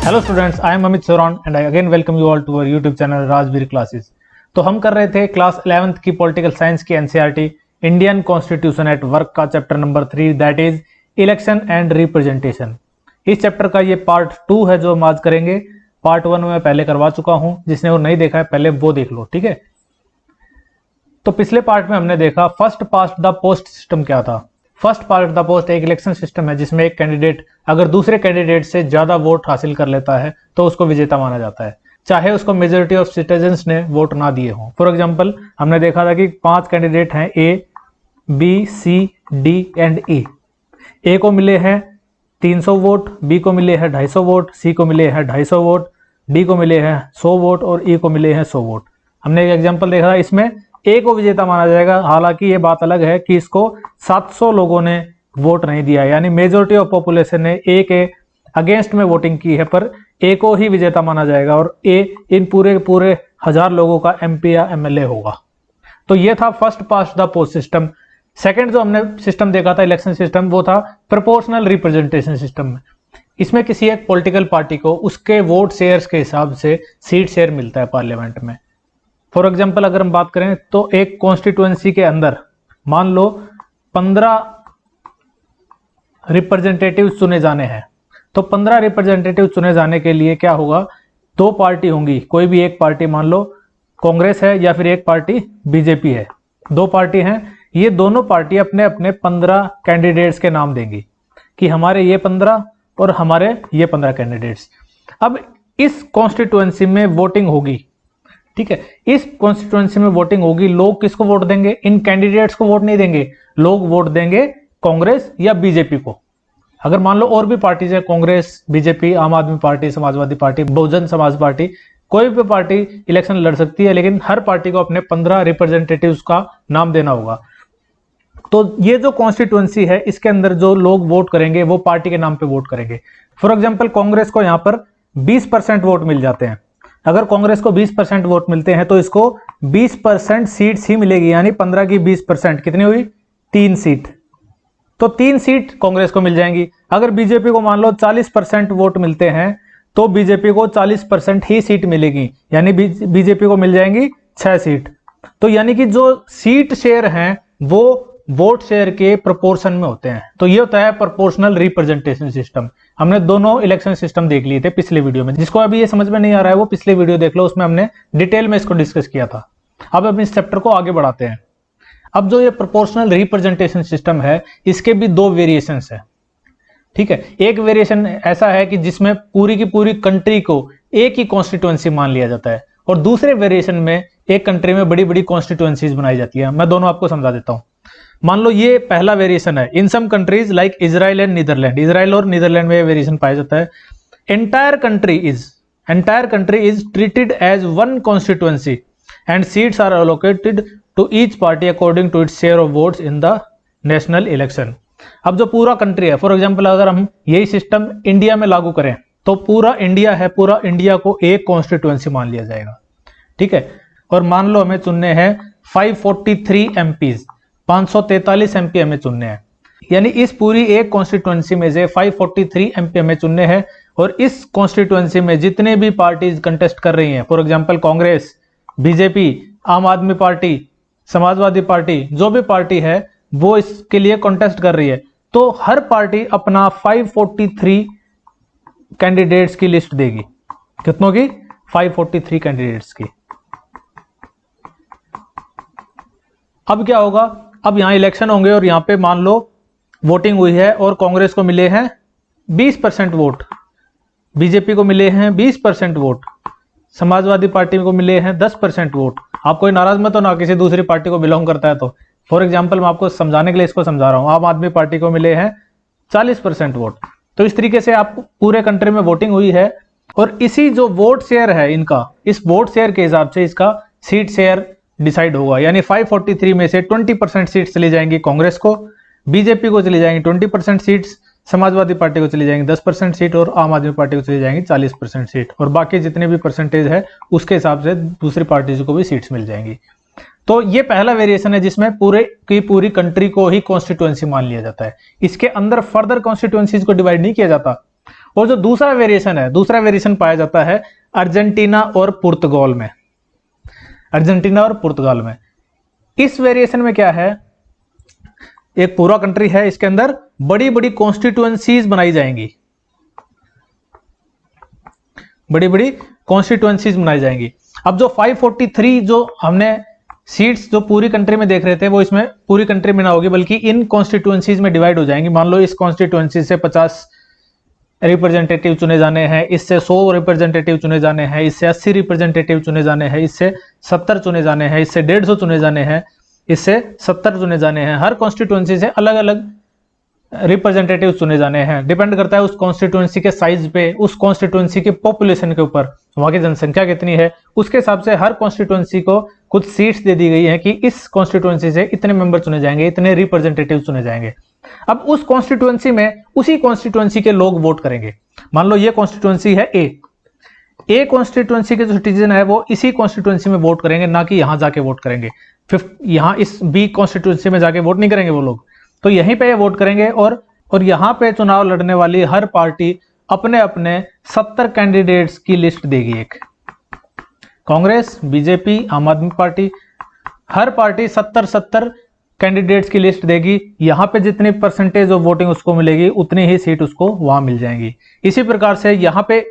Hello students, I am Amit Soran and I again welcome you all to our YouTube channel Rajveer classes. तो हम कर रहे थे क्लास 11th की पॉलिटिकल साइंस की NCERT Indian constitution at work का chapter number 3 that is election and representation. इस chapter का ये पार्ट 2 है जो हम आज करेंगे। पार्ट 1 में पहले करवा चुका हूं, जिसने वो नहीं देखा है पहले वो देख लो, ठीक है। तो पिछले पार्ट में हमने देखा first past the post system क्या था। फर्स्ट पास्ट द पोस्ट एक इलेक्शन सिस्टम है जिसमें एक कैंडिडेट अगर दूसरे कैंडिडेट से ज्यादा वोट हासिल कर लेता है तो उसको विजेता माना जाता है, चाहे उसको मेजोरिटी ऑफ सिटीजन्स ने वोट ना दिए हों। फॉर एग्जांपल हमने देखा था कि 5 कैंडिडेट हैं, A B C D and E. A को मिले हैं 300 वोट, बी को मिले हैं 250 वोट, सी को मिले हैं 250 वोट, डी को मिले हैं 100 वोट और ई को मिले हैं 100 वोट। हमने एक एग्जाम्पल देखा था, इसमें ए को विजेता माना जाएगा। हालांकि ये बात अलग है कि इसको 700 लोगों ने वोट नहीं दिया, यानी मेजोरिटी ऑफ पॉपुलेशन ने ए के अगेंस्ट में वोटिंग की है, पर ए को ही विजेता माना जाएगा और ए इन पूरे 1000 लोगों का एमपी या एमएलए होगा। तो ये था first past the post system. Second जो हमने सिस्टम देखा था इलेक्शन सिस्टम, वो था प्रोपोर्शनल रिप्रेजेंटेशन सिस्टम। इसमें किसी एक पॉलिटिकल पार्टी को उसके वोट शेयर्स के हिसाब से सीट शेयर मिलता है पार्लियामेंट में। फॉर एग्जाम्पल अगर हम बात करें तो एक कॉन्स्टिट्यूएंसी के अंदर मान लो 15 रिप्रेजेंटेटिव चुने जाने हैं, तो 15 रिप्रेजेंटेटिव चुने जाने के लिए क्या होगा, 2 पार्टी होंगी, कोई भी एक पार्टी मान लो कांग्रेस है या फिर एक पार्टी बीजेपी है। 2 पार्टी हैं, ये दोनों पार्टी अपने अपने 15 कैंडिडेट्स के नाम देंगी कि हमारे ये 15 और हमारे ये 15 कैंडिडेट्स। अब इस कॉन्स्टिट्यूएंसी में वोटिंग होगी, ठीक है। इस कॉन्स्टिट्यूएंसी में वोटिंग होगी, लोग किसको वोट देंगे, इन कैंडिडेट्स को वोट नहीं देंगे, लोग वोट देंगे कांग्रेस या बीजेपी को। अगर मान लो और भी पार्टीज है, कांग्रेस, बीजेपी, आम आदमी party, Samajwadi party, Bahujan Samaj party, कोई भी पार्टी इलेक्शन लड़ सकती है, लेकिन हर पार्टी को अपने 15 रिप्रेजेंटेटिव्स का नाम देना होगा। तो ये जो कॉन्स्टिट्यूएंसी है इसके अंदर जो लोग वोट करेंगे वो पार्टी के नाम पे वोट करेंगे। फॉर एग्जाम्पल कांग्रेस को यहाँ पर 20% वोट मिल जाते हैं। अगर कांग्रेस को 20% वोट मिलते हैं तो इसको 20% सीट्स ही मिलेगी, यानी 15 की 20% कितनी हुई, 3 सीट। तो 3 सीट कांग्रेस को मिल जाएंगी। अगर बीजेपी को मान लो 40% वोट मिलते हैं तो बीजेपी को 40% ही सीट मिलेगी, यानी बीजेपी को मिल जाएंगी 6 सीट। तो यानी कि जो सीट शेयर हैं वो वोट शेयर के प्रोपोर्शन में होते हैं। तो ये होता है प्रोपोर्शनल रिप्रेजेंटेशन सिस्टम। हमने दोनों इलेक्शन सिस्टम देख लिए थे पिछले वीडियो में। जिसको अभी ये समझ में नहीं आ रहा है वो पिछले वीडियो देख लो, उसमें हमने डिटेल में इसको डिस्कस किया था। अब इस चैप्टर को आगे बढ़ाते हैं। अब जो ये प्रोपोर्शनल रिप्रेजेंटेशन सिस्टम है इसके भी 2 वेरिएशंस है, ठीक है। एक वेरिएशन ऐसा है कि जिसमें पूरी की पूरी कंट्री को एक ही कॉन्स्टिट्यूएंसी मान लिया जाता है, और दूसरे वेरिएशन में एक कंट्री में बड़ी बड़ी कॉन्स्टिट्यूएंसीज बनाई जाती है। मैं दोनों आपको समझा देता हूं। मान लो ये पहला वेरिएशन है, in some countries like Israel and Netherlands. Israel और नीदरलैंड में ये वेरिएशन पाया जाता है। Entire country is treated as one constituency and seats are allocated to each party according to its share of votes in the national election. अब जो पूरा country है, फॉर एग्जाम्पल अगर हम यही सिस्टम इंडिया में लागू करें तो पूरा इंडिया है, पूरा इंडिया को एक कॉन्स्टिट्यूएंसी मान लिया जाएगा, ठीक है। और मान लो हमें चुनने हैं 543 एमपीज, 543 एमपी हमें चुनने हैं, यानी इस पूरी एक कॉन्स्टिट्यूएंसी में से 543 एमपी हमें चुनने हैं। और इस कॉन्स्टिट्यूएंसी में जितने भी पार्टीज कंटेस्ट कर रही हैं, फॉर एग्जांपल कांग्रेस, बीजेपी, आम आदमी पार्टी, समाजवादी पार्टी, जो भी पार्टी है वो इसके लिए कॉन्टेस्ट कर रही है, तो हर पार्टी अपना 543 कैंडिडेट्स की लिस्ट देगी। कितनों की, 543 कैंडिडेट्स की। अब क्या होगा, अब यहां इलेक्शन होंगे और यहां पे मान लो वोटिंग हुई है और कांग्रेस को मिले हैं 20% वोट, बीजेपी को मिले हैं 20% वोट, समाजवादी पार्टी को मिले हैं 10% वोट। आप कोई नाराज मत हो ना किसी दूसरी पार्टी को बिलोंग करता है तो। फॉर एग्जांपल मैं आपको समझाने के लिए इसको समझा रहा हूं। आम आदमी पार्टी को मिले हैं 40% वोट। तो इस तरीके से आप पूरे कंट्री में वोटिंग हुई है और इसी जो वोट शेयर है इनका, इस वोट शेयर के हिसाब से इसका सीट शेयर डिसाइड होगा। यानी 543 में से 20% सीट्स चली जाएंगी कांग्रेस को, बीजेपी को चली जाएंगी 20% सीट्स, समाजवादी पार्टी को चली जाएंगी 10% सीट और आम आदमी पार्टी को चली जाएंगी 40% सीट, और बाकी जितने भी परसेंटेज है उसके हिसाब से दूसरी पार्टीज को भी सीट्स मिल जाएंगी। तो ये पहला वेरिएशन है जिसमें पूरे की पूरी कंट्री को ही कॉन्स्टिट्यूएंसी मान लिया जाता है। इसके अंदर फर्दर कॉन्स्टिट्यूएंसीज को डिवाइड नहीं किया जाता। और जो दूसरा वेरिएशन है, दूसरा वेरिएशन पाया जाता है अर्जेंटीना और पुर्तगाल में। अर्जेंटीना और पुर्तगाल में इस वेरिएशन में क्या है, एक पूरा कंट्री है, इसके अंदर बड़ी बड़ी कॉन्स्टिट्यूएंसीज बनाई जाएंगी, बड़ी बड़ी कॉन्स्टिट्यूएंसीज बनाई जाएंगी। अब जो 543 जो हमने सीट्स जो पूरी कंट्री में देख रहे थे वो इसमें पूरी कंट्री में ना होगी, बल्कि इन कॉन्स्टिट्यूएंसीज में डिवाइड हो जाएंगी। मान लो इस कॉन्स्टिट्यूएंसी से 50 रिप्रेजेंटेटिव चुने जाने हैं, इससे 100 रिप्रेजेंटेटिव चुने जाने हैं, इससे 80 रिप्रेजेंटेटिव चुने जाने हैं, इससे 70 चुने जाने हैं, इससे 150 चुने जाने हैं, इससे 70 चुने जाने हैं। हर कॉन्स्टिट्यूएंसी से अलग अलग रिप्रेजेंटेटिव चुने जाने हैं। डिपेंड करता है उस कॉन्स्टिट्यूएंसी के साइज पे, उस कॉन्स्टिट्यूएंसी की पॉपुलेशन के ऊपर, वहां की जनसंख्या कितनी है, उसके हिसाब से हर कॉन्स्टिट्यूएंसी को कुछ सीट्स दे दी गई है कि इस कॉन्स्टिट्यूएंसी से इतने मेंबर चुने जाएंगे, इतने रिप्रेजेंटेटिव चुने जाएंगे। अब उस कॉन्स्टिट्यूएंसी में उसी कॉन्स्टिट्यूएंसी के लोग वोट करेंगे। मान लो ये कॉन्स्टिट्यूएंसी है ए कॉन्स्टिट्यूएंसी के जो सिटीजन है वो इसी कॉन्स्टिट्यूएंसी में वोट करेंगे, ना कि यहां जाके वोट करेंगे। यहां इस बी कॉन्स्टिट्यूएंसी में जाके वोट नहीं करेंगे वो लोग, तो यहीं पे वोट करेंगे। और यहां पे चुनाव लड़ने वाली हर पार्टी अपने अपने 70 कैंडिडेट्स की लिस्ट देगी। एक कांग्रेस, बीजेपी, आम आदमी पार्टी, हर पार्टी 70 कैंडिडेट्स की लिस्ट देगी। यहां पे जितनी परसेंटेज ऑफ वोटिंग उसको मिलेगी उतनी ही सीट उसको वहां मिल जाएंगी। इसी प्रकार से यहां पे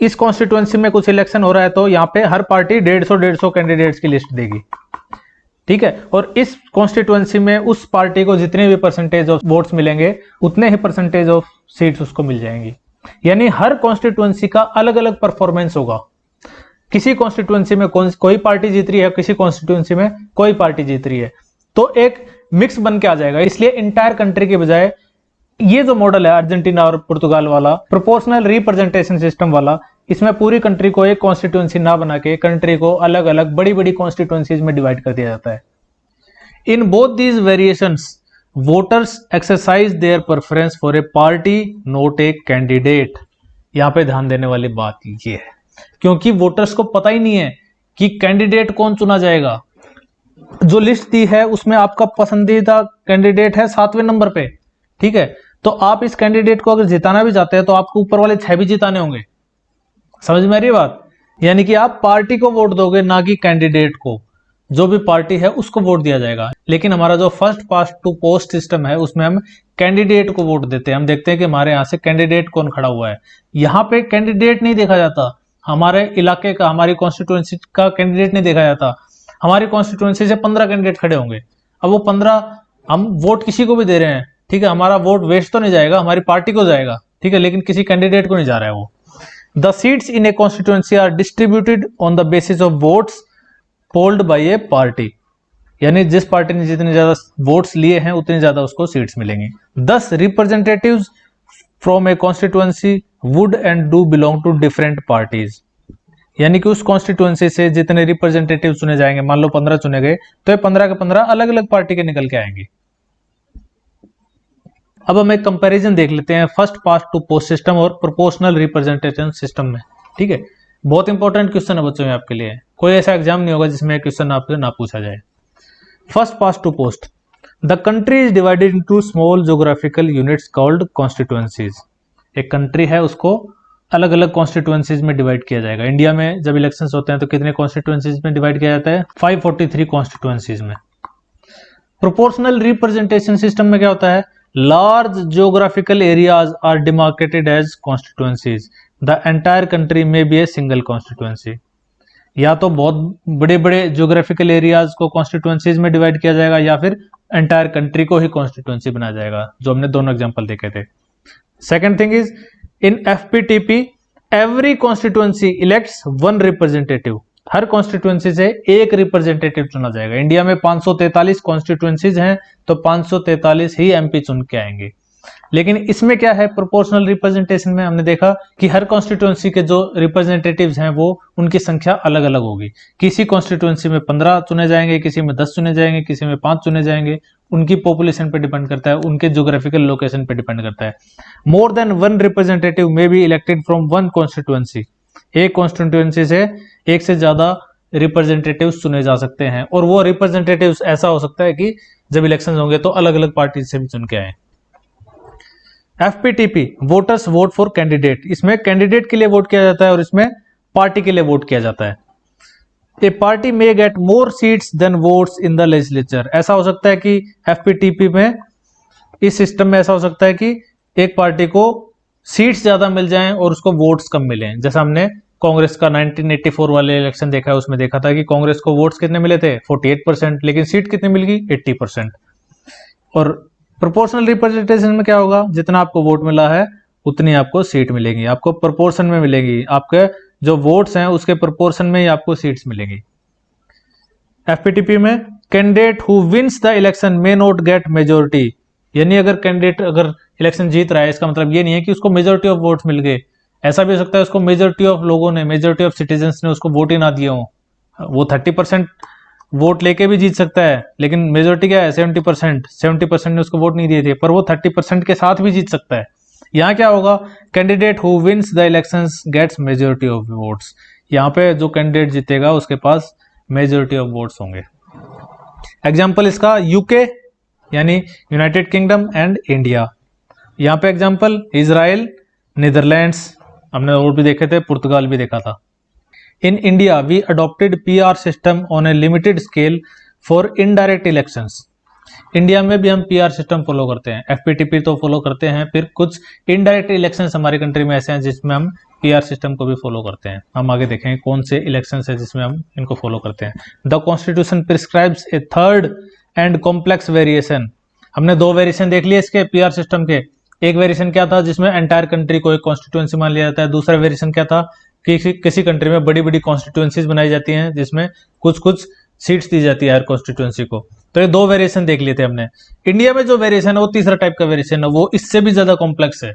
इस कॉन्स्टिट्यूएंसी में कुछ इलेक्शन हो रहा है तो यहाँ पे हर पार्टी 150 कैंडिडेट्स की लिस्ट देगी, ठीक है। और इस कॉन्स्टिट्यूएंसी में उस पार्टी को जितने भी परसेंटेज ऑफ वोट्स मिलेंगे उतने ही परसेंटेज ऑफ सीट्स उसको मिल जाएंगी। यानी हर कॉन्स्टिट्यूएंसी का अलग अलग परफॉर्मेंस होगा। किसी कॉन्स्टिट्यूएंसी में कोई पार्टी जीत रही है, किसी कॉन्स्टिट्यूएंसी में कोई पार्टी जीत रही है, तो एक मिक्स बन के आ जाएगा। इसलिए इंटायर कंट्री के बजाय ये जो मॉडल है अर्जेंटीना और पुर्तगाल वाला, प्रोपोर्शनल रिप्रेजेंटेशन सिस्टम वाला, इसमें पूरी कंट्री को एक कॉन्स्टिट्यूएंसी ना बना के कंट्री को अलग अलग बड़ी बड़ी कॉन्स्टिट्यूएंसीज में डिवाइड कर दिया जाता है। In both these variations voters exercise their preference for a party not a candidate. यहां पे ध्यान देने वाली बात ये है, क्योंकि वोटर्स को पता ही नहीं है कि कैंडिडेट कौन चुना जाएगा। जो लिस्ट दी है उसमें आपका पसंदीदा कैंडिडेट है 7वें नंबर पे, ठीक है। तो आप इस कैंडिडेट को अगर जिताना भी चाहते हैं तो आपको ऊपर वाले 6 भी जिताने होंगे। समझ में आ रही बात? यानी कि आप पार्टी को वोट दोगे, ना कि कैंडिडेट को। जो भी पार्टी है उसको वोट दिया जाएगा। लेकिन हमारा जो first past to post system है उसमें हम कैंडिडेट को वोट देते हैं। हम देखते हैं कि हमारे यहाँ से कैंडिडेट कौन खड़ा हुआ है। यहाँ पे कैंडिडेट नहीं देखा जाता, हमारे इलाके का, हमारी कॉन्स्टिट्यूएंसी का कैंडिडेट नहीं देखा जाता। हमारी कॉन्स्टिट्यूएंसी से 15 कैंडिडेट खड़े होंगे। अब वो 15 हम वोट किसी को भी दे रहे हैं, ठीक है, हमारा वोट वेस्ट तो नहीं जाएगा, हमारी पार्टी को जाएगा, ठीक है, लेकिन किसी कैंडिडेट को नहीं जा रहा है वो। The seats in a constituency are distributed on the basis of votes polled by a party. यानी जिस पार्टी ने जितने ज्यादा वोट्स लिए हैं उतनी ज्यादा उसको सीट्स मिलेंगी। 10 representatives from a constituency would and do belong to different parties. यानी कि उस कॉन्स्टिट्यूएंसी से जितने रिप्रेजेंटेटिव चुने जाएंगे, मान लो 15 चुने गए, तो ये 15 के 15 अलग अलग पार्टी के निकल के आएंगे। अब हम एक कंपैरिजन देख लेते हैं first past to post system और प्रोपोर्शनल रिप्रेजेंटेशन सिस्टम में, ठीक है। बहुत इंपॉर्टेंट क्वेश्चन है बच्चों में आपके लिए। कोई ऐसा एग्जाम नहीं होगा जिसमें क्वेश्चन आपसे ना पूछा जाए। First past to post, the country is divided into small geographical units called constituencies. एक कंट्री है उसको अलग अलग कॉन्स्टिट्यूएंसीज में डिवाइड किया जाएगा। इंडिया में जब इलेक्शंस होते हैं तो कितने कॉन्स्टिट्यूएंसीज में डिवाइड किया जाता है? 543 कॉन्स्टिट्यूएंसीज में। प्रोपोर्शनल रिप्रेजेंटेशन सिस्टम में क्या होता है? Large geographical areas are demarcated as constituencies. The entire country may be a single constituency. या तो बहुत बड़े बड़े geographical areas को constituencies में डिवाइड किया जाएगा या फिर entire country को ही constituency बनाया जाएगा, जो हमने दोनों एग्जांपल देखे थे। Second thing is in FPTP every constituency elects one representative. Her constituency से एक रिप्रेजेंटेटिव चुना जाएगा। इंडिया में 543 कॉन्स्टिट्यूएंसीज हैं तो 543 ही एमपी चुन के आएंगे। लेकिन इसमें क्या है, प्रोपोर्शनल रिप्रेजेंटेशन में हमने देखा कि हर कॉन्स्टिट्यूएंसी के जो रिप्रेजेंटेटिव्स हैं वो उनकी संख्या अलग अलग होगी। किसी कॉन्स्टिट्यूएंसी में 15 चुने जाएंगे, किसी में 10 चुने जाएंगे, किसी में 5 चुने जाएंगे। उनकी पॉपुलेशन पे डिपेंड करता है, उनके ज्योग्राफिकल लोकेशन पे डिपेंड करता है। More than one representative may be elected from one constituency. एक कॉन्स्टिट्यूएंसी से एक से ज्यादा रिप्रेजेंटेटिव्स चुने जा सकते हैं, और वो रिप्रेजेंटेटिव्स ऐसा हो सकता है कि जब इलेक्शन होंगे तो अलग अलग पार्टी से भी चुन के आए। FPTP voters vote for candidate, इसमें कैंडिडेट के लिए वोट किया जाता है और इसमें पार्टी के लिए वोट किया जाता है। A party may get more seats than votes in the legislature, ऐसा हो सकता है कि FPTP में, इस सिस्टम में ऐसा हो सकता है कि एक पार्टी को सीट्स ज्यादा मिल जाएं और उसको वोट्स कम मिले। जैसा हमने कांग्रेस का 1984 वाले इलेक्शन देखा है, उसमें देखा था कि कांग्रेस को वोट्स कितने मिले थे 48%, लेकिन सीट कितनी मिल गई 80%। और प्रोपोर्शनल रिप्रेजेंटेशन में क्या होगा, जितना आपको वोट मिला है उतनी आपको सीट मिलेगी, आपको प्रोपोर्शन में मिलेगी, आपके जो वोट्स हैं उसके प्रोपोर्शन में ही आपको सीट्स मिलेगी। FPTP में candidate who wins the election may not get majority, यानी अगर कैंडिडेट अगर इलेक्शन जीत रहा है, इसका मतलब ये नहीं है कि उसको मेजोरिटी ऑफ वोट्स मिल गए, ऐसा भी हो सकता है उसको मेजोरिटी ऑफ लोगों ने, मेजोरिटी ऑफ सिटीजन्स ने उसको वोट ही ना दिए हो, वो 30% वोट लेके भी जीत सकता है, लेकिन मेजोरिटी क्या है 70%, 70% ने उसको वोट नहीं दिए थे, पर वो 30% के साथ भी जीत सकता है। यहाँ क्या होगा, candidate who wins the elections gets majority of votes, यहाँ पे जो कैंडिडेट जीतेगा उसके पास मेजोरिटी ऑफ वोट्स होंगे। एग्जाम्पल इसका यूके यानी यूनाइटेड किंगडम एंड इंडिया, यहाँ पे एग्जाम्पल इजराइल, नीदरलैंड्स, हमने और भी देखे थे, पुर्तगाल भी देखा था। In India we adopted PR system on a limited scale for indirect elections, India में भी हम PR सिस्टम फॉलो करते हैं, FPTP तो फॉलो करते हैं, फिर कुछ इनडायरेक्ट इलेक्शंस हमारी कंट्री में ऐसे हैं जिसमें हम PR सिस्टम को भी फॉलो करते हैं। हम आगे देखेंगे कौन से इलेक्शंस है जिसमें हम इनको फॉलो करते हैं। The constitution prescribes A third and complex variation, हमने दो वेरिएशन देख लिए इसके PR सिस्टम के। एक वेरिएशन क्या था जिसमें एंटायर कंट्री को एक कॉन्स्टिट्यूएंसी मान लिया जाता है, दूसरा वेरिएशन क्या था कि किसी कंट्री में बड़ी बड़ी कॉन्स्टिट्यूएंसीज बनाई जाती हैं जिसमें कुछ कुछ सीट्स दी जाती है हर कॉन्स्टिट्यूएंसी को। तो ये दो वेरिएशन देख लिए थे हमने। इंडिया में जो वेरिएशन है वो तीसरा टाइप का वेरिएशन है, वो इससे भी ज्यादा कॉम्प्लेक्स है,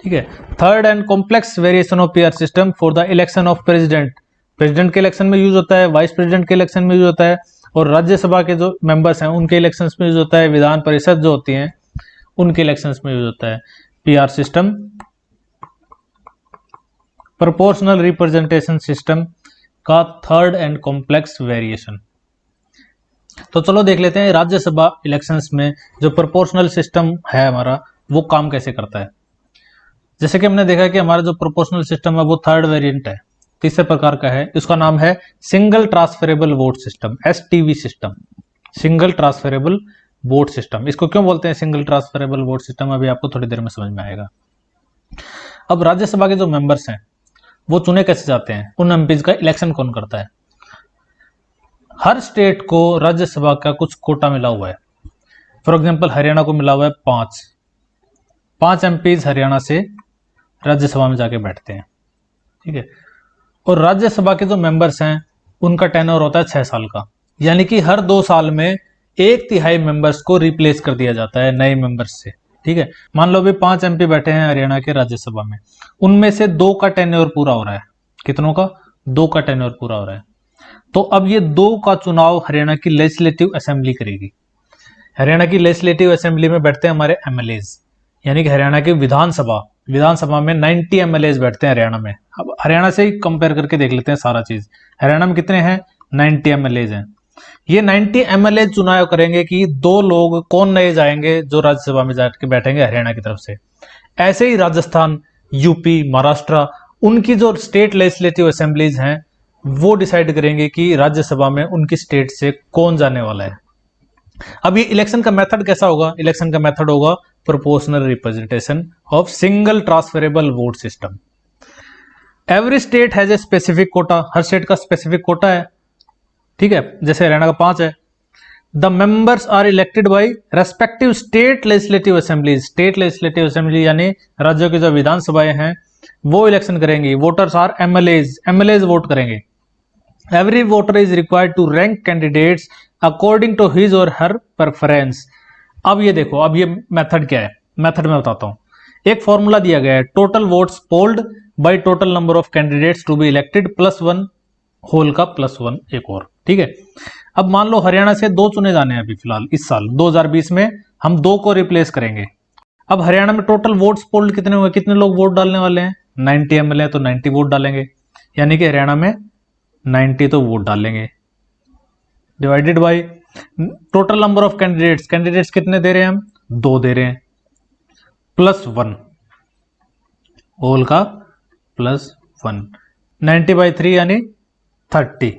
ठीक है। Third and complex variation of PR system for the election of president, president के इलेक्शन में यूज होता है, वाइस प्रेसिडेंट के इलेक्शन में यूज होता है, और राज्यसभा के जो मेंबर्स हैं उनके इलेक्शंस में यूज होता है, विधान परिषद जो होती हैं उनके इलेक्शंस में यूज होता है PR system, proportional representation system का थर्ड एंड कॉम्प्लेक्स वेरिएशन। तो चलो देख लेते हैं राज्यसभा इलेक्शंस में जो प्रोपोर्शनल सिस्टम है हमारा वो काम कैसे करता है। जैसे कि हमने देखा कि हमारा जो प्रोपोर्शनल सिस्टम है वो थर्ड वेरिएंट है, तीसरे प्रकार का है, इसका नाम है single transferable vote system, STV system, single transferable vote system. इसको क्यों बोलते हैं सिंगल ट्रांसफरेबल वोट सिस्टम, अभी आपको थोड़ी देर में समझ में आएगा। अब राज्यसभा के जो मेंबर्स हैं वो चुने कैसे जाते हैं, उन एमपीज का इलेक्शन कौन करता है। हर स्टेट को राज्यसभा का कुछ कोटा मिला हुआ है। फॉर एग्जांपल हरियाणा को मिला हुआ है 5 एमपीज हरियाणा से राज्यसभा में जाके बैठते हैं, ठीक है। और राज्यसभा के जो मेंबर्स हैं उनका टेन्योर होता है 6 साल का, यानी कि हर 2 साल में 1/3 मेंबर्स को रिप्लेस कर दिया जाता है नए मेंबर्स से, ठीक है। मान लो अभी 5 MP बैठे हैं हरियाणा के राज्यसभा में, उनमें से 2 का टेन्योर पूरा हो रहा है, कितनों का, 2 का टेन्योर पूरा हो रहा है। तो अब ये 2 का चुनाव हरियाणा की लेजिस्लेटिव असेंबली करेगी। हरियाणा की लेजिस्लेटिव असेंबली में बैठते हैं हमारे MLAs, यानी कि हरियाणा की विधानसभा में 90 MLAs बैठते हैं हरियाणा में। अब हरियाणा से ही कंपेयर करके देख लेते हैं सारा चीज, हरियाणा में कितने हैं 90 MLAs हैं। ये 90 MLA चुनाव करेंगे कि 2 लोग कौन नए जाएंगे जो राज्यसभा में जाके बैठेंगे हरियाणा की तरफ से। ऐसे ही राजस्थान, यूपी, महाराष्ट्र, उनकी जो स्टेट लेजिस्लेटिव असेंबलीज हैं वो डिसाइड करेंगे कि राज्यसभा में उनकी स्टेट से कौन जाने वाला है। अब ये इलेक्शन का मेथड कैसा होगा, इलेक्शन का मेथड होगा proportional representation of single transferable vote system. Every state has a specific quota, हर स्टेट का स्पेसिफिक कोटा है, ठीक है। जैसे हरियाणा का 5 है। The members are elected by respective state legislative assemblies, state legislative assembly यानी राज्यों की जो विधानसभाएं हैं वो इलेक्शन करेंगी। वोटर्स आर MLAs वोट करेंगे। Every voter is required to rank candidates according to his or her preference. अब ये देखो, अब ये मेथड क्या है, मेथड मैं बताता हूं। एक फॉर्मूला दिया गया है, total votes polled by total number of candidates to be elected +1 whole का +1 एक और, ठीक है। अब मान लो हरियाणा से 2 चुने जाने हैं अभी फिलहाल, इस साल 2020 में हम 2 को रिप्लेस करेंगे। अब हरियाणा में टोटल वोट्स पोल्ड कितने हुए, कितने लोग वोट डालने वाले हैं, 90 MLA, तो 90 वोट डालेंगे, यानी कि हरियाणा में 90 तो वोट डालेंगे, divided by total number of candidates, candidates कितने दे रहे हैं हम, 2 दे रहे हैं, +1, होल का +1, 90/3 यानी 30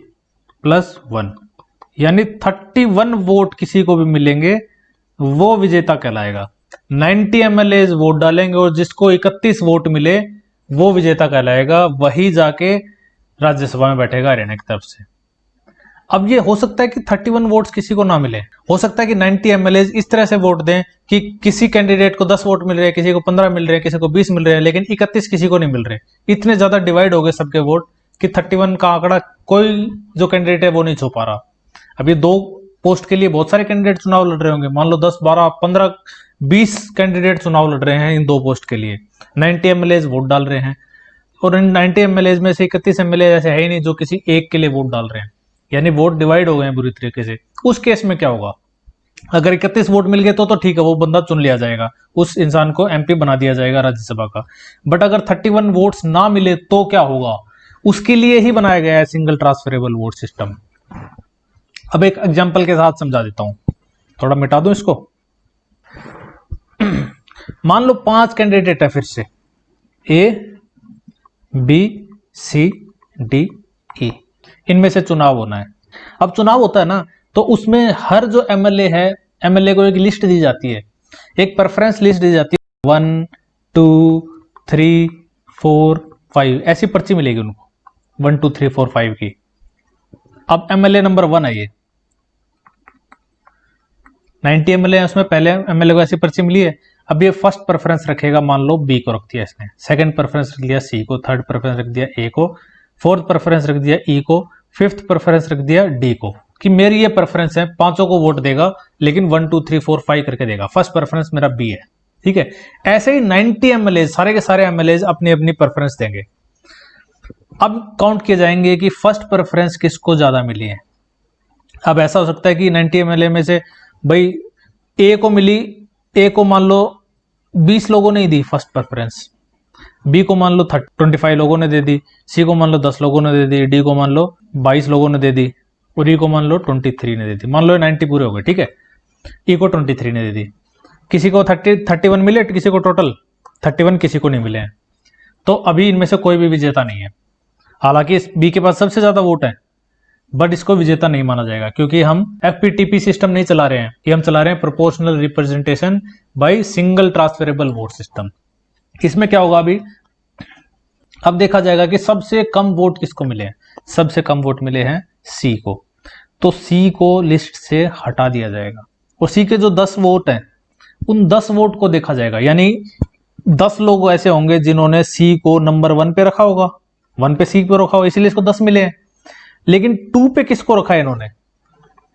+1, यानी 31 वोट किसी को भी मिलेंगे वो विजेता कहलाएगा। 90 MLA वोट डालेंगे और जिसको 31 वोट मिले वो विजेता कहलाएगा, वही जाके राज्यसभा में बैठेगा हरियाणा की तरफ से। अब ये हो सकता है कि 31 वोट्स किसी को ना मिले, हो सकता है कि 90 MLA इस तरह से वोट दें कि किसी कैंडिडेट को 10 वोट मिल रहे हैं, किसी को 15 मिल रहे हैं, किसी को 20 मिल रहे हैं, लेकिन 31 किसी को नहीं मिल रहे। इतने ज्यादा डिवाइड हो गए सबके वोट कि 31 का आंकड़ा कोई जो कैंडिडेट है वो नहीं छू पा रहा। अभी 2 पोस्ट के लिए बहुत सारे कैंडिडेट चुनाव लड़ रहे होंगे, मान लो 10, 12, 15, 20 कैंडिडेट चुनाव लड़ रहे हैं इन 2 पोस्ट के लिए, 90 MLA वोट डाल रहे हैं, और इन 90 MLA में से 31 MLA ऐसे है ही नहीं जो किसी एक के लिए वोट डाल रहे हैं, यानी वोट डिवाइड हो गए हैं बुरी तरीके से। उस केस में क्या होगा, अगर 31 वोट मिल गए तो ठीक है, वो बंदा चुन लिया जाएगा, उस इंसान को MP बना दिया जाएगा राज्यसभा का। बट अगर 31 वोट्स ना मिले तो क्या होगा, उसके लिए ही बनाया गया है सिंगल ट्रांसफरेबल वोट सिस्टम। अब एक एग्जांपल के साथ समझा देता हूं, थोड़ा मिटा दूं इसको। मान लो 5 कैंडिडेट है, फिर से A, B, C, D, E, इनमें से चुनाव होना है। अब चुनाव होता है ना, तो उसमें हर जो MLA है, MLA को एक लिस्ट दी जाती है, एक प्रेफरेंस लिस्ट दी जाती है, 1, 2, 3, 4, 5 ऐसी पर्ची मिलेगी उनको, 1, 2, 3, 4, 5 की। अब MLA नंबर 1 है, ये 90 MLA है, उसमें पहले MLA को ऐसी पर्ची मिली है। अब ये फर्स्ट प्रेफरेंस रखेगा, मान लो B को रख दिया इसने, सेकंड प्रेफरेंस रख दिया C को, थर्ड प्रेफरेंस रख दिया A को, फोर्थ प्रेफरेंस रख दिया E को, फिफ्थ प्रेफरेंस रख दिया D को, कि मेरी ये प्रेफरेंस है, पांचों को वोट देगा, लेकिन 1, 2, 3, 4, 5 करके देगा, फर्स्ट प्रेफरेंस मेरा B है, ठीक है। ऐसे ही 90 MLA सारे के सारे MLA अपनी अपनी प्रेफरेंस देंगे। अब काउंट किए जाएंगे कि फर्स्ट प्रेफरेंस किसको ज्यादा मिली है। अब ऐसा हो सकता है कि 90 MLA में से भाई A को मिली, A को मान लो 20 लोगों ने ही दी फर्स्ट प्रेफरेंस, B को मान लो 25 लोगों ने दे दी, C को मान लो 10 लोगों ने दे दी, D को मान लो 22 लोगों ने दे दी, और E को मान लो 23 ने दे दी। मान लो 90 पूरे हो गए, ठीक है। E को 23 ने दे दी, किसी को 31 मिले, किसी को टोटल 31 किसी को नहीं मिले हैं, तो अभी इनमें से कोई भी विजेता नहीं है। हालांकि इस B के पास सबसे ज्यादा वोट है, बट इसको विजेता नहीं माना जाएगा, क्योंकि हम FPTP सिस्टम नहीं चला रहे हैं, ये हम चला रहे हैं proportional representation by single transferable vote system. इसमें क्या होगा, अभी अब देखा जाएगा कि सबसे कम वोट किसको मिले हैं। सबसे कम वोट मिले हैं C को, तो C को लिस्ट से हटा दिया जाएगा, और C के जो 10 वोट हैं उन 10 वोट को देखा जाएगा, यानी 10 लोग ऐसे होंगे जिन्होंने C को नंबर 1 पे रखा होगा, 1 पे C पे रखा होगा, इसीलिए इसको 10 मिले हैं। लेकिन 2 पे किसको रखा है इन्होंने,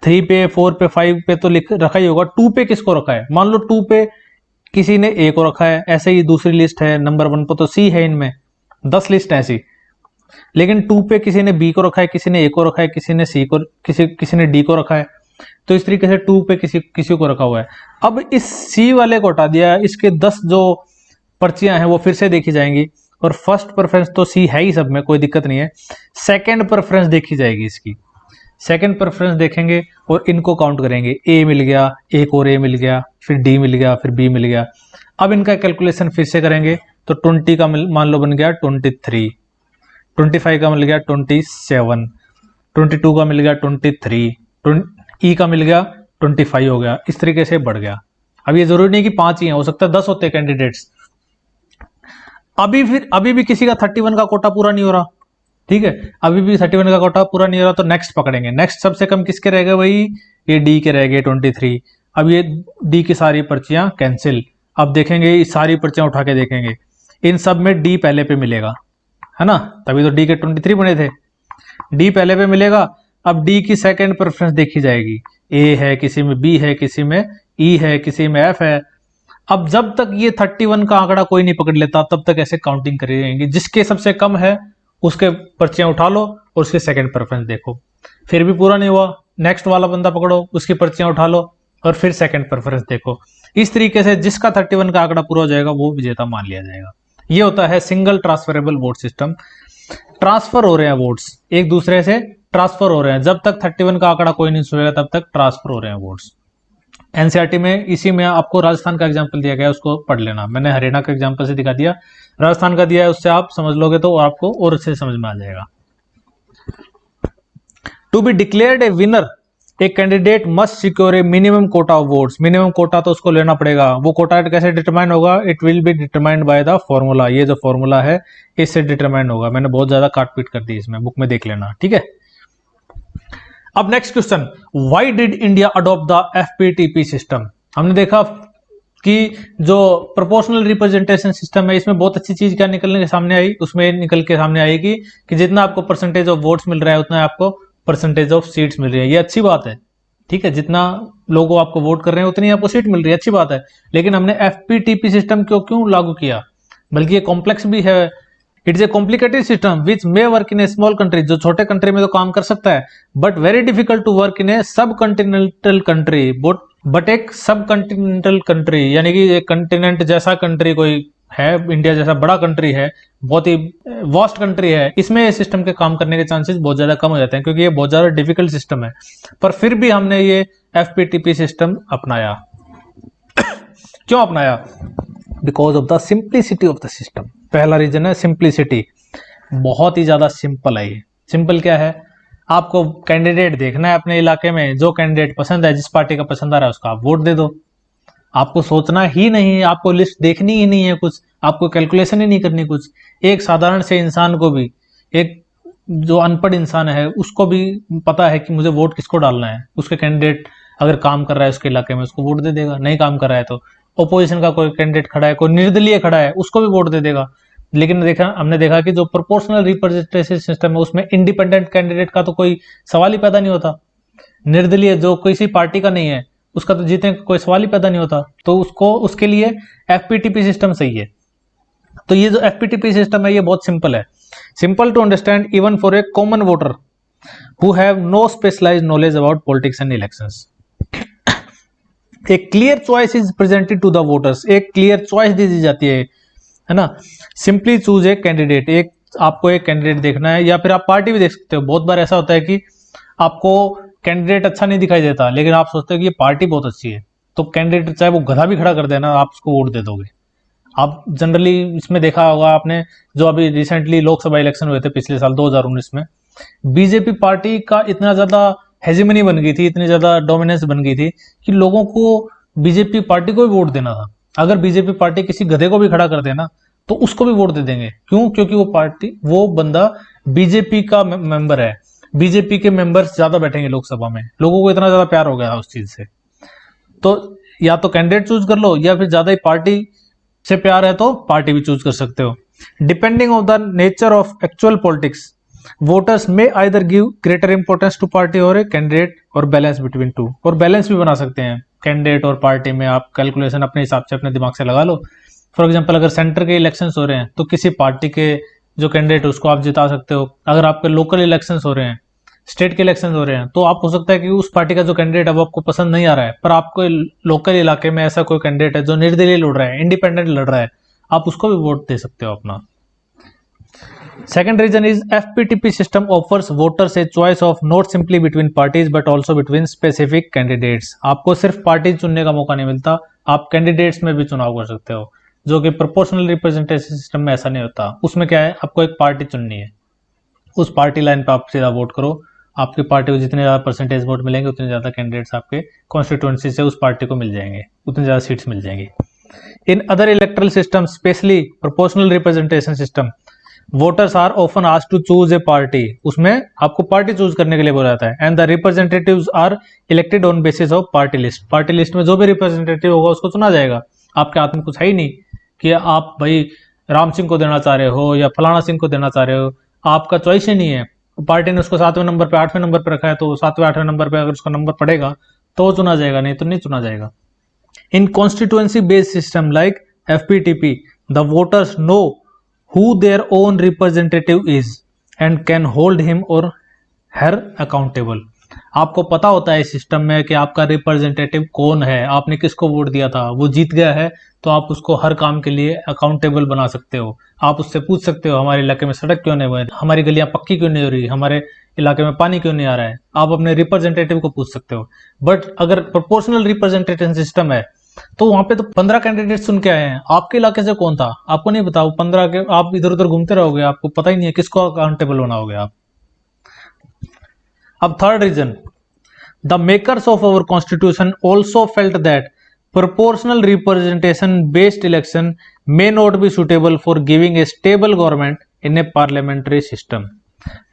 3 पे, 4 पे, 5 पे तो लिख रखा ही होगा, 2 पे किसको रखा है, मान लो 2 पे किसी ने A को रखा है, ऐसे ही दूसरी लिस्ट है नंबर 1 पर तो C है, इनमें 10 लिस्ट है ऐसी। लेकिन 2 पे किसी ने B को रखा है, किसी ने A को रखा है, किसी ने C को, किसी ने D को रखा है, तो इस तरीके से 2 पे किसी को रखा हुआ है। अब इस C वाले को हटा दिया, इसके 10 जो पर्चियां हैं वो फिर से देखी जाएंगी, और फर्स्ट प्रेफरेंस तो C है ही सब में, कोई दिक्कत नहीं है। सेकंड प्रेफरेंस देखी जाएगी इसकी, सेकंड प्रेफरेंस देखेंगे और इनको काउंट करेंगे, A मिल गया, एक और A मिल गया, फिर D मिल गया, फिर B मिल गया। अब इनका कैलकुलेशन फिर से करेंगे, तो 20 का मान लो बन गया 23, 25 का मिल गया 27, 22 का मिल गया 23, E का मिल गया 25 हो गया, इस तरीके से बढ़ गया। अब ये जरूरी नहीं कि 5 ही है, हो सकता है 10 होते हैं कैंडिडेट्स। अभी भी किसी का 31 का कोटा पूरा नहीं हो रहा, ठीक है, अभी भी 31 का कोटा पूरा नहीं हो रहा, तो नेक्स्ट पकड़ेंगे। नेक्स्ट सबसे कम किसके रह गए भाई, ये D के रह गए 23। अब ये D की सारी पर्चियां कैंसिल। अब देखेंगे ये सारी पर्चियां उठा के देखेंगे, इन सब में D पहले पे मिलेगा, है ना, तभी तो D के 23 बने थे, D पहले पे मिलेगा। अब D की सेकंड प्रेफरेंस देखी जाएगी, A है, किसी में B है, किसी में E है, किसी में F है। अब जब तक ये 31 का आंकड़ा कोई नहीं पकड़ लेता तब तक ऐसे काउंटिंग करी जाएंगी, जिसके सबसे कम है उसके पर्चियां उठा लो और उसके सेकंड प्रेफरेंस देखो, फिर भी पूरा नहीं हुआ, नेक्स्ट वाला बंदा पकड़ो, उसकी पर्चियां उठा लो और फिर सेकंड प्रेफरेंस देखो। इस तरीके से जिसका 31 का आंकड़ा पूरा हो जाएगा वो विजेता मान लिया जाएगा। ये होता है single transferable vote system. Transfer हो रहे हैं वोट्स, एक दूसरे से ट्रांसफर हो रहे हैं, जब तक 31 का आंकड़ा कोई नहीं छुएगा तब तक ट्रांसफर हो रहे हैं वोट्स। एनसीईआरटी में इसी में आपको राजस्थान का एग्जाम्पल दिया गया है, उसको पढ़ लेना। मैंने हरियाणा का एग्जाम्पल से दिखा दिया, राजस्थान का दिया है, उससे आप समझ लोगे तो आपको और अच्छे समझ में आ जाएगा। To be declared a winner a candidate must secure a minimum quota of votes. Minimum quota तो उसको लेना पड़ेगा। वो कोटा कैसे डिटरमाइन होगा? It will be determined by the formula. ये जो फॉर्मूला है इससे डिटरमाइन होगा। मैंने बहुत ज्यादा काटपीट कर दी इसमें, बुक में देख लेना, ठीक है। अब next question, why did India adopt the FPTP system? हमने देखा कि जो प्रोपोर्शनल रिप्रेजेंटेशन सिस्टम है इसमें बहुत अच्छी चीज क्या निकलने के सामने आई, उसमें निकल के सामने आई कि जितना आपको परसेंटेज ऑफ वोट्स मिल रहा है उतना आपको परसेंटेज ऑफ सीट्स मिल रही है। ये अच्छी बात है, ठीक है। जितना लोगों आपको वोट कर रहे हैं उतनी आपको सीट मिल रही है, अच्छी बात है। लेकिन हमने एफपीटीपी सिस्टम क्यों लागू किया? बल्कि ये कॉम्प्लेक्स भी है। It's a complicated system which may work in a small country. जो छोटे कंट्री में तो काम कर सकता है, but very difficult to work in a sub continental country. But एक सब कॉन्टिनेंटल कंट्री यानी कि एक कंटिनेंट जैसा कंट्री कोई है, इंडिया जैसा बड़ा कंट्री है, बहुत ही वास्ट कंट्री है, इसमें ये सिस्टम के काम करने के चांसेस बहुत ज्यादा कम हो जाते हैं, क्योंकि ये बहुत ज्यादा डिफिकल्ट सिस्टम है। पर फिर भी हमने ये एफपीटीपी सिस्टम अपनाया। क्यों अपनाया? Because of the simplicity of the system. पहला रीजन है सिंप्लिसिटी। बहुत ही ज्यादा सिंपल है ये। सिंपल क्या है? आपको कैंडिडेट देखना है अपने इलाके में, जो कैंडिडेट पसंद है, जिस पार्टी का पसंद आ रहा है उसका आप वोट दे दो। आपको सोचना ही नहीं है, आपको लिस्ट देखनी ही नहीं है, कुछ आपको कैलकुलेशन ही नहीं करनी कुछ। एक साधारण से इंसान को भी, एक जो अनपढ़ इंसान है उसको भी पता है कि मुझे वोट किसको डालना है। उसके कैंडिडेट अगर काम कर रहा है उसके इलाके में उसको वोट दे देगा, नहीं काम कर रहा है तो ओपोजिशन का कोई कैंडिडेट खड़ा है, कोई निर्दलीय खड़ा है, उसको भी वोट दे देगा। लेकिन हमने देखा कि जो प्रोपोर्शनल रिप्रेजेंटेशन सिस्टम है उसमें इंडिपेंडेंट कैंडिडेट का तो कोई सवाल ही पैदा नहीं होता। निर्दलीय जो किसी पार्टी का नहीं है उसका तो जीतने का कोई सवाल ही पैदा नहीं होता। तो उसके लिए एफपीटीपी सिस्टम सही है। तो ये जो एफपीटीपी सिस्टम है ये बहुत सिंपल है, simple to understand even for a common voter who have no specialized knowledge about politics and elections. एक clear choice is presented to the voters. एक क्लियर चॉइस दे दी जाती है ना। Simply choose a candidate. एक आपको एक कैंडिडेट देखना है, या फिर आप पार्टी भी देख सकते हो। बहुत बार ऐसा होता है कि आपको कैंडिडेट अच्छा नहीं दिखाई देता, लेकिन आप सोचते हो कि ये पार्टी बहुत अच्छी है, तो कैंडिडेट चाहे वो गधा भी खड़ा कर देना आप उसको वोट दे दोगे। आप जनरली इसमें देखा होगा आपने, जो अभी रिसेंटली लोकसभा इलेक्शन हुए थे पिछले साल 2019 में, बीजेपी पार्टी का इतना ज्यादा हेजिमनी बन गई थी, इतनी ज्यादा डोमिनेंस बन गई थी कि लोगों को बीजेपी पार्टी को भी वोट देना था। अगर बीजेपी पार्टी किसी गधे को भी खड़ा कर देना तो उसको भी वोट दे देंगे। क्यों? क्योंकि वो बंदा बीजेपी का मेंबर है। बीजेपी के मेंबर्स ज्यादा बैठेंगे लोकसभा में। लोगों को इतना ज्यादा प्यार हो गया उस चीज से। तो या तो कैंडिडेट चूज कर लो, या फिर ज्यादा ही पार्टी से प्यार है तो पार्टी भी चूज कर सकते हो। Depending on the nature of actual politics voters में either give greater importance to party और ए कैंडिडेट और बैलेंस बिटवीन टू। और बैलेंस भी बना सकते हैं कैंडिडेट और पार्टी में। आप कैलकुलेशन अपने हिसाब से अपने दिमाग से लगा लो। फॉर एग्जांपल अगर सेंटर के इलेक्शंस हो रहे हैं तो किसी पार्टी के जो कैंडिडेट है उसको आप जिता सकते हो। अगर आपके लोकल इलेक्शंस हो रहे हैं, स्टेट के इलेक्शंस हो रहे हैं, तो आप हो सकता है कि उस पार्टी का जो कैंडिडेट है वो आपको पसंद नहीं आ रहा है, पर आपको लोकल इलाके में ऐसा कोई कैंडिडेट है जो निर्दलीय लड़ रहा है, इंडिपेंडेंट लड़ रहा है, आप उसको भी वोट दे सकते हो अपना। Second reason is FPTP system offers voters a choice of not simply between parties but also between specific candidates। आपको सिर्फ पार्टी चुनने का मौका नहीं मिलता, आप कैंडिडेट्स में भी चुनाव कर सकते हो, जो कि प्रोपोर्शनल रिप्रेजेंटेशन सिस्टम में ऐसा नहीं होता। उसमें क्या है, आपको एक पार्टी चुननी है, उस पार्टी लाइन पे आप सीधा वोट करो। आपकी पार्टी को जितने ज्यादा परसेंटेज वोट मिलेंगे उतने ज्यादा कैंडिडेट्स आपके कॉन्स्टिट्यूएंसी से उस पार्टी को मिल जाएंगे, उतनी ज्यादा सीट्स मिल जाएंगी। In other electoral systems, specially proportional representation system, voters are often asked to choose a party. उसमें आपको पार्टी चूज करने के लिए बोला जाता है। And the representatives are elected on basis of party list. Party list में जो भी रिप्रेजेंटेटिव होगा उसको चुना जाएगा। आपके हाथ में कुछ है ही नहीं कि आप भाई राम सिंह को देना चाह रहे हो या फलाना सिंह को देना चाह रहे हो, आपका चॉइस ही नहीं है। पार्टी ने उसको 7वें नंबर पे 8वें नंबर पे रखा है, तो 7वें 8वें नंबर पे अगर उसका नंबर पड़ेगा तो वो चुना जाएगा, नहीं तो नहीं चुना जाएगा। In constituency based system like FPTP the voters know who their own representative is and can hold him or her accountable। आपको पता होता है इस सिस्टम में कि आपका रिप्रेजेंटेटिव कौन है, आपने किसको वोट दिया था, वो जीत गया है तो आप उसको हर काम के लिए अकाउंटेबल बना सकते हो। आप उससे पूछ सकते हो हमारे इलाके में सड़क क्यों नहीं बन रही, हमारी गलियां पक्की क्यों नहीं हो रही, हमारे इलाके में पानी क्यों नहीं आ रहा है, आप अपने रिप्रेजेंटेटिव को पूछ सकते हो। बट अगर प्रोपोर्शनल रिप्रेजेंटेटिव सिस्टम है तो वहां पे तो 15 कैंडिडेट चुन के आए हैं, आपके इलाके से कौन था आपको नहीं पता, वो 15 के आप इधर उधर घूमते रहोगे, आपको पता ही नहीं है किसको अकाउंटेबल बनाओगे आप। अब third reason, the makers of our constitution also felt that proportional representation based election may not be suitable for giving a stable government in a parliamentary system।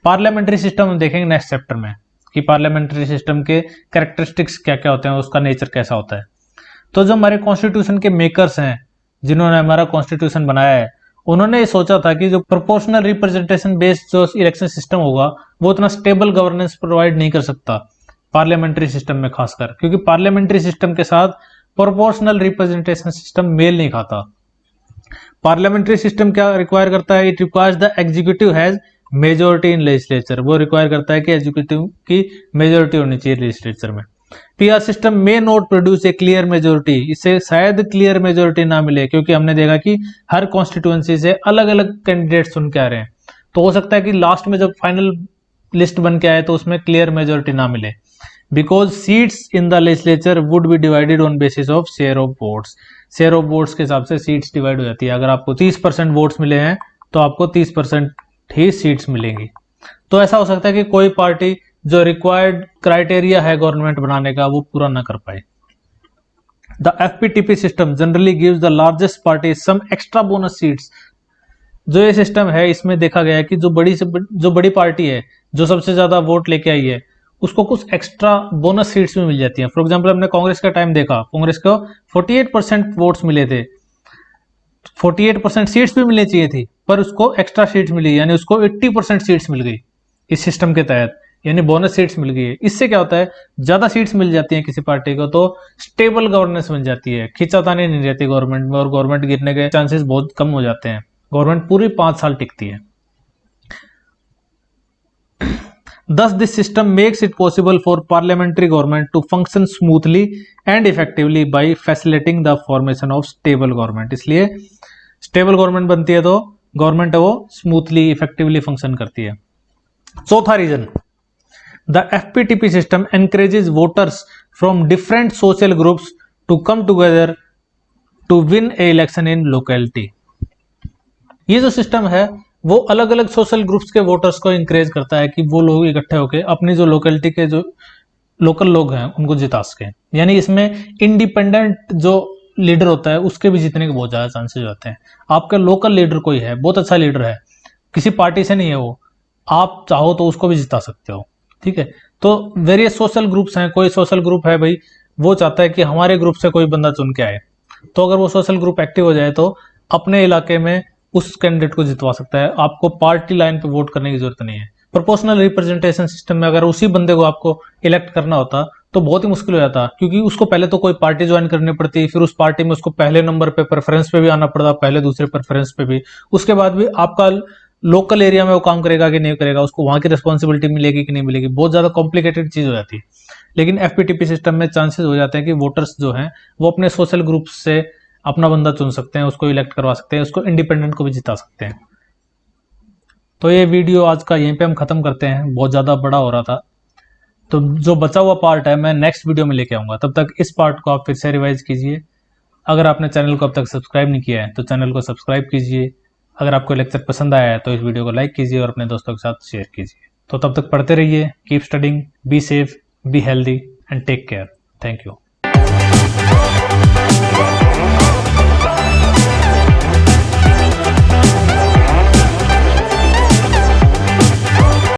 Parliamentary system हम देखेंगे नेक्स्ट चैप्टर में कि parliamentary system के characteristics क्या क्या होते हैं, उसका नेचर कैसा होता है। तो जो हमारे कॉन्स्टिट्यूशन के मेकर्स हैं, जिन्होंने हमारा कॉन्स्टिट्यूशन बनाया है, उन्होंने ये सोचा था कि जो प्रोपोर्शनल रिप्रेजेंटेशन बेस्ड जो इलेक्शन सिस्टम होगा वो उतना स्टेबल गवर्नेंस प्रोवाइड नहीं कर सकता पार्लियामेंट्री सिस्टम में, खासकर क्योंकि पार्लियामेंट्री सिस्टम के साथ प्रोपोर्शनल रिप्रेजेंटेशन सिस्टम मेल नहीं खाता। पार्लियामेंट्री सिस्टम क्या रिक्वायर करता है, it requires the executive has majority in legislature, वो रिक्वायर करता है कि एग्जीक्यूटिव की मेजोरिटी होनी चाहिए लेजिस्लेचर में। पीआर सिस्टम में not produce a clear majority, इससे शायद क्लियर मेजोरिटी ना मिले, क्योंकि हमने देखा कि हर कॉन्स्टिट्यूएंसी से अलग अलग कैंडिडेट चुन के आ रहे हैं, तो हो सकता है कि लास्ट में जब फाइनल लिस्ट बन के आए तो उसमें क्लियर मेजोरिटी ना मिले। Because seats in the legislature would be divided on basis of share of votes, share of votes के हिसाब से सीट्स डिवाइड हो जाती है। अगर आपको 30% वोट्स मिले हैं तो आपको 30% ही सीट्स मिलेंगी। तो ऐसा हो सकता है कि कोई पार्टी जो रिक्वायर्ड क्राइटेरिया है गवर्नमेंट बनाने का वो पूरा ना कर पाए। The FPTP system generally gives the largest party some extra bonus seats, जो ये सिस्टम है इसमें देखा गया है कि जो बड़ी पार्टी है, जो सबसे ज्यादा वोट लेके आई है, उसको कुछ एक्स्ट्रा बोनस सीट्स भी मिल जाती हैं। फॉर एग्जांपल हमने कांग्रेस का टाइम देखा, कांग्रेस को 48% वोट्स मिले थे, 48% सीट्स भी मिलनी चाहिए थी, पर उसको एक्स्ट्रा सीट्स मिली, यानी उसको 80% सीट्स मिल गई इस सिस्टम के तहत, यानी बोनस सीट्स मिल गई है। इससे क्या होता है, ज्यादा सीट्स मिल जाती हैं किसी पार्टी को तो स्टेबल गवर्नेंस बन जाती है, खींचातानी नहीं रहती गवर्नमेंट में, और गवर्नमेंट गिरने के चांसेस बहुत कम हो जाते हैं, गवर्नमेंट पूरी 5 साल टिकती है। Thus, this system makes it possible for parliamentary government to function smoothly and effectively by facilitating the formation of stable government। इसलिए stable government बनती है तो गवर्नमेंट है वो स्मूथली इफेक्टिवली फंक्शन करती है। चौथा reason, the FPTP system encourages voters from different social groups to come together to win a election in locality. ये जो सिस्टम है वो अलग अलग सोशल ग्रुप्स के वोटर्स को इंकरेज करता है कि वो लोग इकट्ठे होकर अपनी जो लोकेलिटी के जो लोकल लोग हैं उनको जिता सकें। यानी इसमें इंडिपेंडेंट जो लीडर होता है उसके भी जीतने के बहुत ज्यादा चांसेस होते हैं। आपका लोकल लीडर कोई है, बहुत अच्छा लीडर है, किसी पार्टी से नहीं है वो, आप चाहो तो उसको भी जिता सकते हो, ठीक है। तो वेरियस सोशल ग्रुप्स हैं, कोई सोशल ग्रुप है भाई वो चाहता है कि हमारे ग्रुप से कोई बंदा चुन के आए, तो अगर वो सोशल ग्रुप एक्टिव हो जाए तो अपने इलाके में उस कैंडिडेट को जितवा सकता है, आपको पार्टी लाइन पे वोट करने की जरूरत नहीं है। प्रोपोर्शनल रिप्रेजेंटेशन सिस्टम में अगर उसी बंदे को आपको इलेक्ट करना होता तो बहुत ही मुश्किल हो जाता, क्योंकि उसको पहले तो कोई पार्टी ज्वाइन करनी पड़ती, फिर उस पार्टी में उसको पहले नंबर पे प्रेफरेंस पे भी आना पड़ता, पहले दूसरे प्रेफरेंस पे भी, उसके बाद भी आपका लोकल एरिया में वो काम करेगा कि नहीं करेगा, उसको वहां की रिस्पॉन्सिबिलिटी मिलेगी कि नहीं मिलेगी, बहुत ज्यादा कॉम्प्लिकेटेड चीज हो जाती है। लेकिन एफपीटीपी सिस्टम में चांसेस हो जाते हैं कि वोटर्स जो हैं वो अपने सोशल ग्रुप से अपना बंदा चुन सकते हैं, उसको इलेक्ट करवा सकते हैं, उसको इंडिपेंडेंट को भी जिता सकते हैं। तो ये वीडियो आज का यहीं पे हम खत्म करते हैं, बहुत ज़्यादा बड़ा हो रहा था, तो जो बचा हुआ पार्ट है मैं नेक्स्ट वीडियो में लेके आऊँगा। तब तक इस पार्ट को आप फिर से रिवाइज कीजिए। अगर आपने चैनल को अब तक सब्सक्राइब नहीं किया है तो चैनल को सब्सक्राइब कीजिए। अगर आपको लेक्चर पसंद आया है तो इस वीडियो को लाइक कीजिए और अपने दोस्तों के साथ शेयर कीजिए। तो तब तक पढ़ते रहिए, keep studying, be safe, be healthy and take care. Thank you.